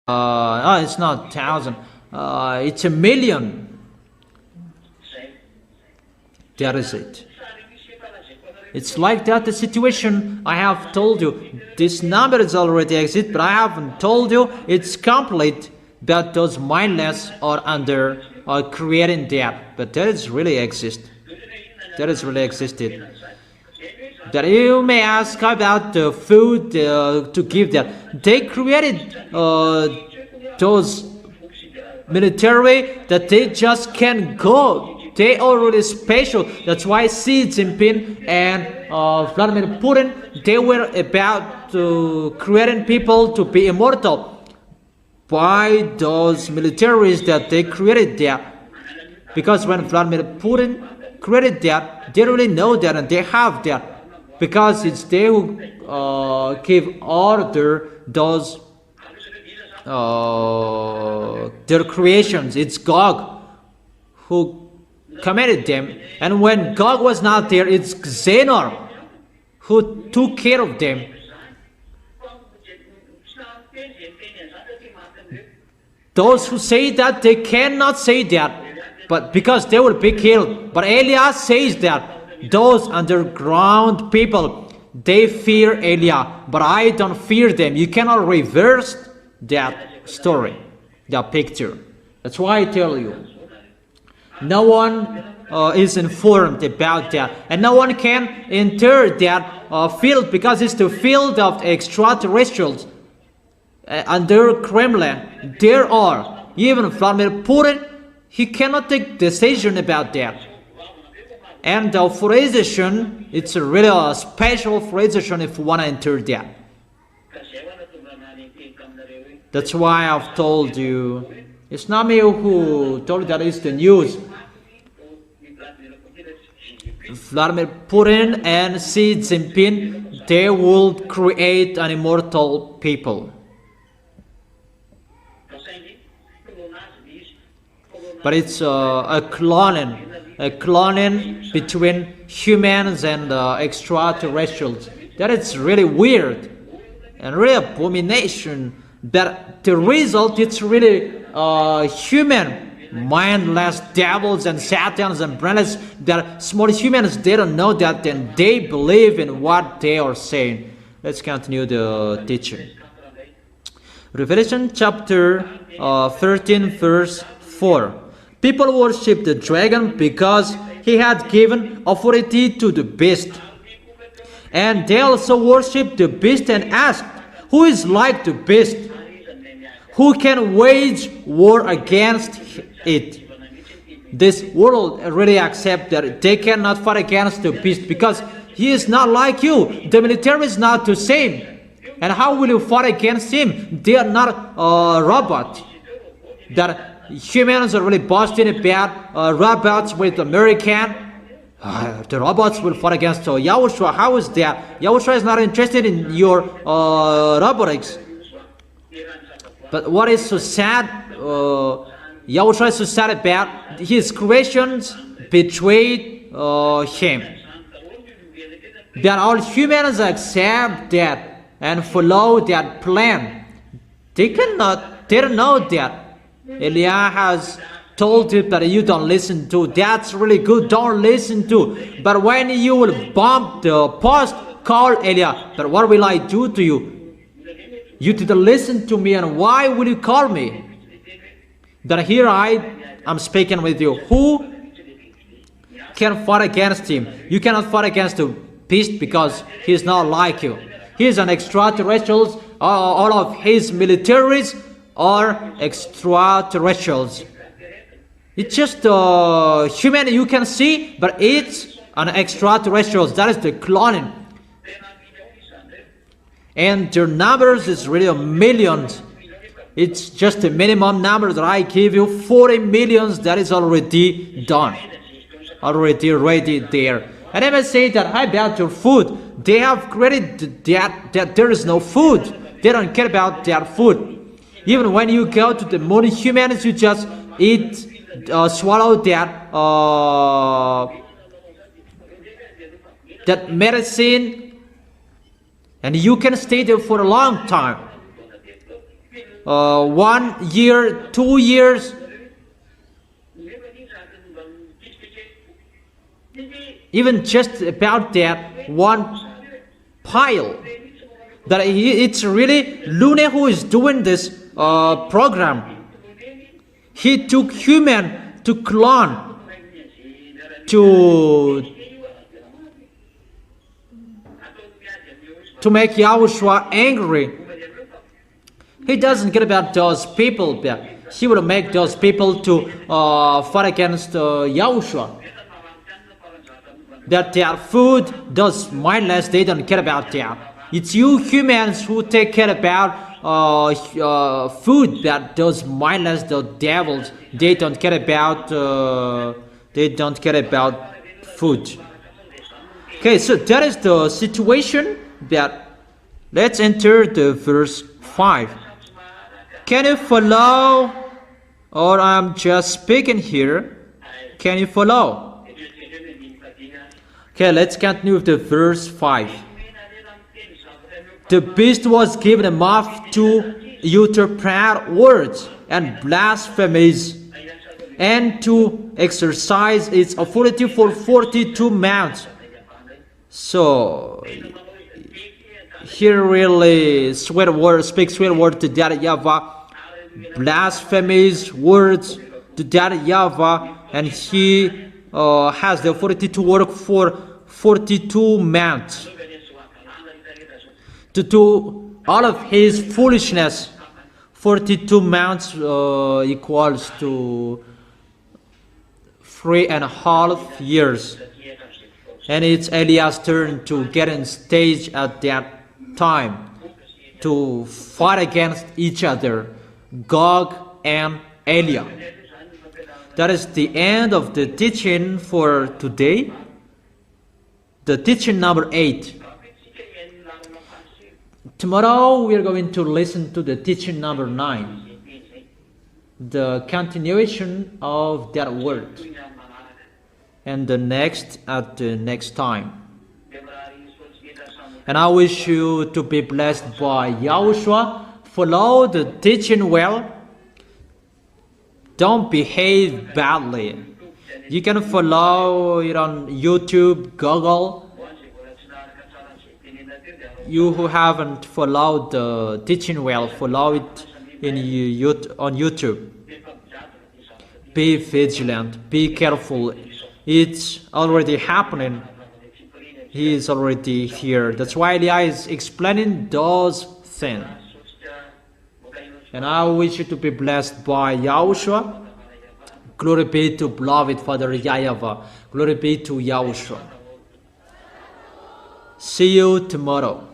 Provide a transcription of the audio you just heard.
Oh, it's not thousand. It's a million. That is it. It's like that the situation I have told you. This number is already exist, but I haven't told you it's complete. That those mindless are under creating that. But that is really exist. That is really existed. That you may ask about the food to give them. They created those military that they just can't go. They already special. That's why Xi Jinping and Vladimir Putin, they were about to creating people to be immortal by those militaries that they created there. Because when Vladimir Putin created that, they really know that and they have that. Because it's they who give order those their creations. It's God who committed them, and when God was not there, it's Xenor who took care of them. Those who say that, they cannot say that, but because they will be killed. But Elias says that those underground people, they fear Elias, but I don't fear them. You cannot reverse that story, that picture. That's why I tell you, no one is informed about that, and no one can enter that field, because it's the field of extraterrestrials. Under Kremlin, there are, even Vladimir Putin, he cannot take decision about that. And the authorization, it's a really special authorization if you want to enter that. That's why I've told you, it's not me who told that, it's the news. Vladimir Putin and Xi Jinping, they will create an immortal people. But it's a cloning between humans and extraterrestrials. That is really weird and really abomination. But the result, it's really human, mindless devils and satans and brainless. That small humans, they don't know that, and they believe in what they are saying. Let's continue the teaching. Revelation chapter 13, verse 4. People worship the dragon because he had given authority to the beast. And they also worship the beast and asked, who is like the beast? Who can wage war against it? This world really accepts that they cannot fight against the beast because he is not like you. The military is not the same. And how will you fight against him? They are not robots. That humans are really busting about robots with American. The robots will fight against Yahushua. How is that? Yahushua is not interested in your robotics. But what is so sad? Yahushua is so sad about his creations betrayed him. That all humans accept that and follow that plan. They don't know that. Eliah has told you that you don't listen to. That's really good. Don't listen to. But when you will bump the post, call Eliah. But what will I do to you? You didn't listen to me, and why will you call me? That here I'm speaking with you. Who can fight against him? You cannot fight against the beast because he is not like you. He is an extraterrestrial. All of his militaries are extraterrestrials. It's just human you can see, but it's an extraterrestrial. That is the cloning. And their numbers is really millions. It's just a minimum number that I give you. 40 millions, that is already done. Already ready there. And I must say that how about your food? They have created that there is no food. They don't care about their food. Even when you go to the moon, humans, you just eat, swallow that medicine, and you can stay there for a long time. 1 year, 2 years, even just about that one pile. That it's really Lune who is doing this program. He took human to clone to make Yahushua angry. He doesn't care about those people, but he will make those people to fight against Yahushua. That their food does mindless, they don't care about that. It's you humans who take care about food that does mindless. The devils, they don't care about food. Okay, so that is the situation. That let's enter the verse 5. Can you follow? Or I'm just speaking here. Can you follow? Okay, let's continue with the verse 5. The beast was given a mouth to utter proud words and blasphemies, and to exercise its authority for 42 months. So here really speaks sweet word to that YAHVAH, blasphemies words to that YAHVAH, and he has the authority to work for 42 months. To do all of his foolishness. 42 months equals to 3.5 years. And it's Eliah's turn to get on stage at that time to fight against each other, Gog and Eliah. That is the end of the teaching for today. The teaching number 8. Tomorrow we are going to listen to the teaching number 9, the continuation of that word, and the next at the next time. And I wish you to be blessed by Yahushua. Follow the teaching well. Don't behave badly. You can follow it on YouTube, Google. You who haven't followed the teaching well, follow it on YouTube. Be vigilant, be careful. It's already happening. He is already here. That's why Eliah is explaining those things. And I wish you to be blessed by Yahushua. Glory be to beloved Father YAHVAH. Glory be to Yahushua. See you tomorrow.